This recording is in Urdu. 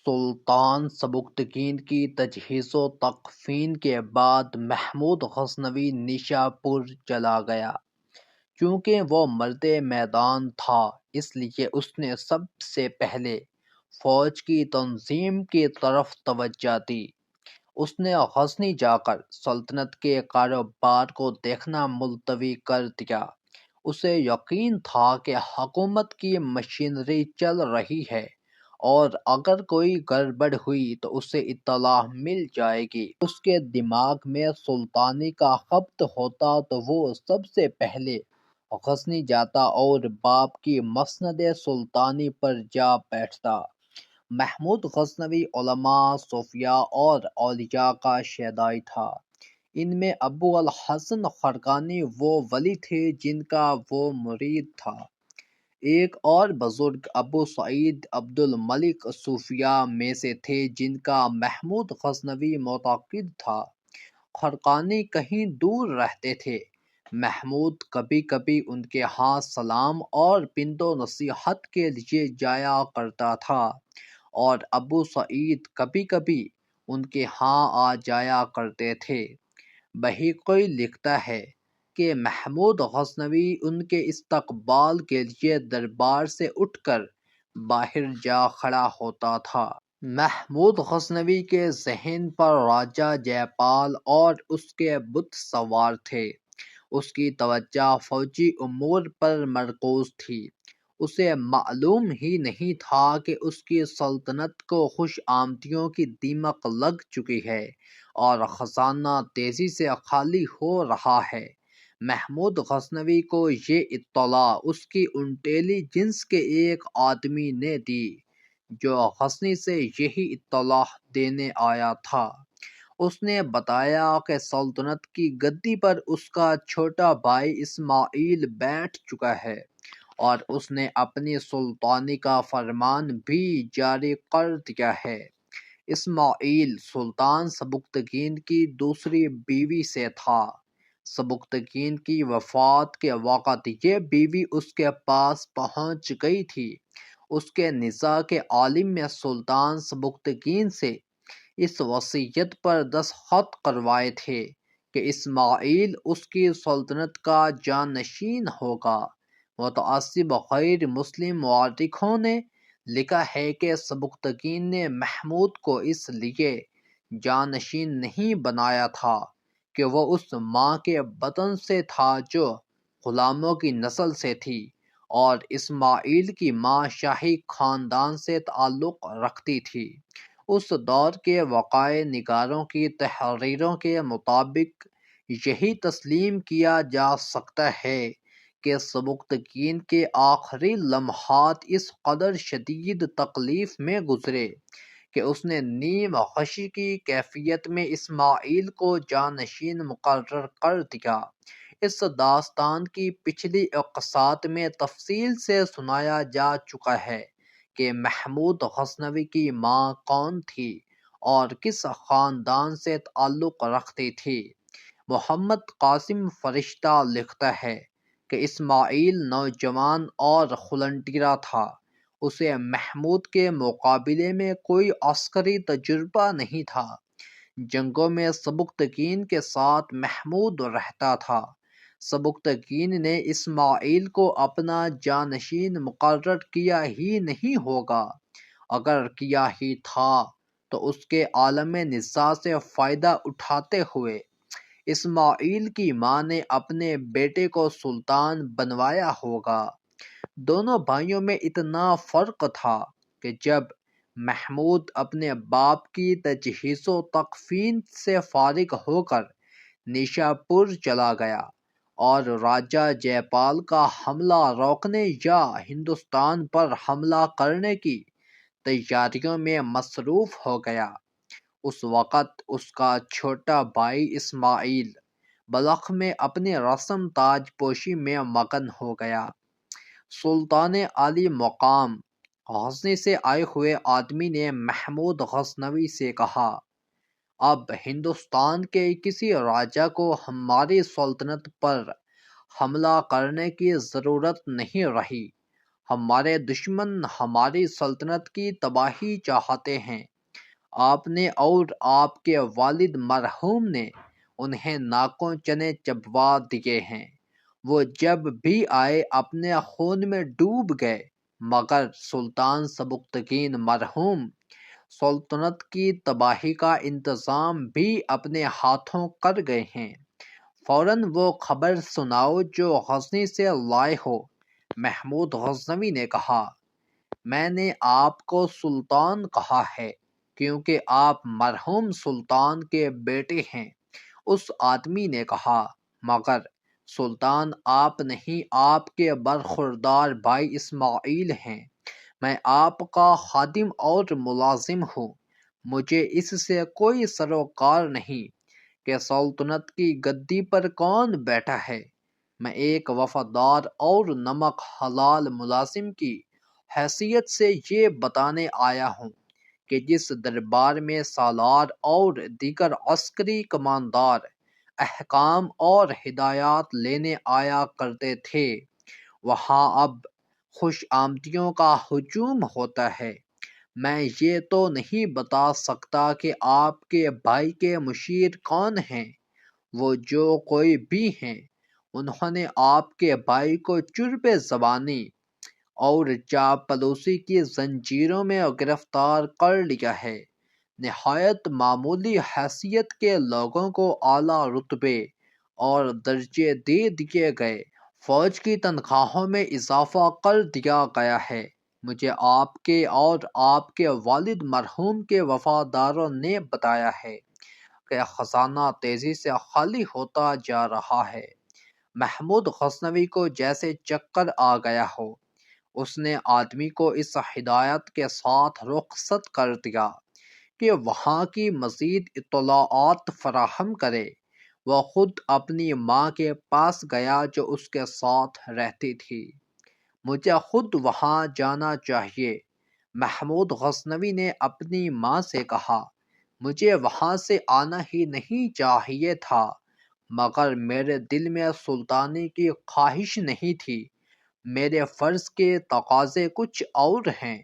سلطان سبکتگین کی تجہیز و تکفین کے بعد محمود غزنوی نیشاپور چلا گیا۔ چونکہ وہ مرد میدان تھا، اس لیے اس نے سب سے پہلے فوج کی تنظیم کی طرف توجہ دی۔ اس نے غزنی جا کر سلطنت کے کاروبار کو دیکھنا ملتوی کر دیا۔ اسے یقین تھا کہ حکومت کی مشینری چل رہی ہے اور اگر کوئی گڑبڑ ہوئی تو اسے اطلاع مل جائے گی۔ اس کے دماغ میں سلطانی کا خبط ہوتا تو وہ سب سے پہلے غزنی جاتا اور باپ کی مسند سلطانی پر جا بیٹھتا۔ محمود غزنوی علماء، صوفیاء اور اولیاء کا شیدائی تھا۔ ان میں ابو الحسن خرقانی وہ ولی تھے جن کا وہ مرید تھا۔ ایک اور بزرگ ابو سعید عبد الملک صوفیاء میں سے تھے جن کا محمود غزنوی معتقد تھا۔ خرقانی کہیں دور رہتے تھے۔ محمود کبھی کبھی ان کے ہاں سلام اور پند و نصیحت کے لیے جایا کرتا تھا اور ابو سعید کبھی کبھی ان کے ہاں آ جایا کرتے تھے۔ بہیقوئی لکھتا ہے کہ محمود غزنوی ان کے استقبال کے لیے دربار سے اٹھ کر باہر جا کھڑا ہوتا تھا۔ محمود غزنوی کے ذہن پر راجہ جے پال اور اس کے بت سوار تھے۔ اس کی توجہ فوجی امور پر مرکوز تھی۔ اسے معلوم ہی نہیں تھا کہ اس کی سلطنت کو خوش آمدیوں کی دیمک لگ چکی ہے اور خزانہ تیزی سے خالی ہو رہا ہے۔ محمود غزنوی کو یہ اطلاع اس کی انٹیلی جنس کے ایک آدمی نے دی جو غزنی سے یہی اطلاع دینے آیا تھا۔ اس نے بتایا کہ سلطنت کی گدی پر اس کا چھوٹا بھائی اسماعیل بیٹھ چکا ہے اور اس نے اپنی سلطانی کا فرمان بھی جاری کر دیا ہے۔ اسماعیل سلطان سبکتگین کی دوسری بیوی سے تھا۔ سبکتگین کی وفات کے وقت یہ بیوی اس کے پاس پہنچ گئی تھی۔ اس کے نزاع کے عالم نے سلطان سبکتگین سے اس وصیت پر دستخط کروائے تھے کہ اسماعیل اس کی سلطنت کا جانشین ہوگا۔ متعصب غیر مسلم مورخوں نے لکھا ہے کہ سبکتگین نے محمود کو اس لیے جانشین نہیں بنایا تھا کہ وہ اس ماں کے بطن سے تھا جو غلاموں کی نسل سے تھی اور اسماعیل کی ماں شاہی خاندان سے تعلق رکھتی تھی۔ اس دور کے وقائع نگاروں کی تحریروں کے مطابق یہی تسلیم کیا جا سکتا ہے کہ سبکتگین کے آخری لمحات اس قدر شدید تکلیف میں گزرے کہ اس نے نیم غشی کی کیفیت میں اسماعیل کو جانشین مقرر کر دیا۔ اس داستان کی پچھلی اقساط میں تفصیل سے سنایا جا چکا ہے کہ محمود غزنوی کی ماں کون تھی اور کس خاندان سے تعلق رکھتی تھی۔ محمد قاسم فرشتہ لکھتا ہے کہ اسماعیل نوجوان اور خلنٹیرا تھا۔ اسے محمود کے مقابلے میں کوئی عسکری تجربہ نہیں تھا۔ جنگوں میں سبکتگین کے ساتھ محمود رہتا تھا۔ سبکتگین نے اسماعیل کو اپنا جانشین مقرر کیا ہی نہیں ہوگا۔ اگر کیا ہی تھا تو اس کے عالم نزاع سے فائدہ اٹھاتے ہوئے اسماعیل کی ماں نے اپنے بیٹے کو سلطان بنوایا ہوگا۔ دونوں بھائیوں میں اتنا فرق تھا کہ جب محمود اپنے باپ کی تجہیز و تکفین سے فارغ ہو کر نیشاپور چلا گیا اور راجہ جے پال کا حملہ روکنے یا ہندوستان پر حملہ کرنے کی تیاریوں میں مصروف ہو گیا، اس وقت اس کا چھوٹا بھائی اسماعیل بلخ میں اپنی رسم تاج پوشی میں مگن ہو گیا۔ سلطان عالی مقام غزنی سے آئے ہوئے آدمی نے محمود غزنوی سے کہا، اب ہندوستان کے کسی راجہ کو ہماری سلطنت پر حملہ کرنے کی ضرورت نہیں رہی۔ ہمارے دشمن ہماری سلطنت کی تباہی چاہتے ہیں۔ آپ نے اور آپ کے والد مرحوم نے انہیں ناکوں چنے چبوا دیے ہیں۔ وہ جب بھی آئے اپنے خون میں ڈوب گئے، مگر سلطان سبکتگین مرحوم سلطنت کی تباہی کا انتظام بھی اپنے ہاتھوں کر گئے ہیں۔ فوراً وہ خبر سناؤ جو غزنی سے لائے ہو۔ محمود غزنوی نے کہا، میں نے آپ کو سلطان کہا ہے کیونکہ آپ مرحوم سلطان کے بیٹے ہیں۔ اس آدمی نے کہا، مگر سلطان آپ نہیں، آپ کے برخوردار بھائی اسماعیل ہیں۔ میں آپ کا خادم اور ملازم ہوں۔ مجھے اس سے کوئی سروکار نہیں کہ سلطنت کی گدی پر کون بیٹھا ہے۔ میں ایک وفادار اور نمک حلال ملازم کی حیثیت سے یہ بتانے آیا ہوں کہ جس دربار میں سالار اور دیگر عسکری کماندار احکام اور ہدایات لینے آیا کرتے تھے، وہاں اب خوش آمدیوں کا ہجوم ہوتا ہے۔ میں یہ تو نہیں بتا سکتا کہ آپ کے بھائی کے مشیر کون ہیں۔ وہ جو کوئی بھی ہیں، انہوں نے آپ کے بھائی کو چرب زبانی اور چاپلوسی کی زنجیروں میں گرفتار کر لیا ہے۔ نہایت معمولی حیثیت کے لوگوں کو اعلیٰ رتبے اور درجے دے دیے گئے۔ فوج کی تنخواہوں میں اضافہ کر دیا گیا ہے۔ مجھے آپ کے اور آپ کے والد مرحوم کے وفاداروں نے بتایا ہے کہ خزانہ تیزی سے خالی ہوتا جا رہا ہے۔ محمود غزنوی کو جیسے چکر آ گیا ہو، اس نے آدمی کو اس ہدایت کے ساتھ رخصت کر دیا کہ وہاں کی مزید اطلاعات فراہم کرے۔ وہ خود اپنی ماں کے پاس گیا جو اس کے ساتھ رہتی تھی۔ مجھے خود وہاں جانا چاہیے، محمود غزنوی نے اپنی ماں سے کہا۔ مجھے وہاں سے آنا ہی نہیں چاہیے تھا، مگر میرے دل میں سلطانی کی خواہش نہیں تھی۔ میرے فرض کے تقاضے کچھ اور ہیں۔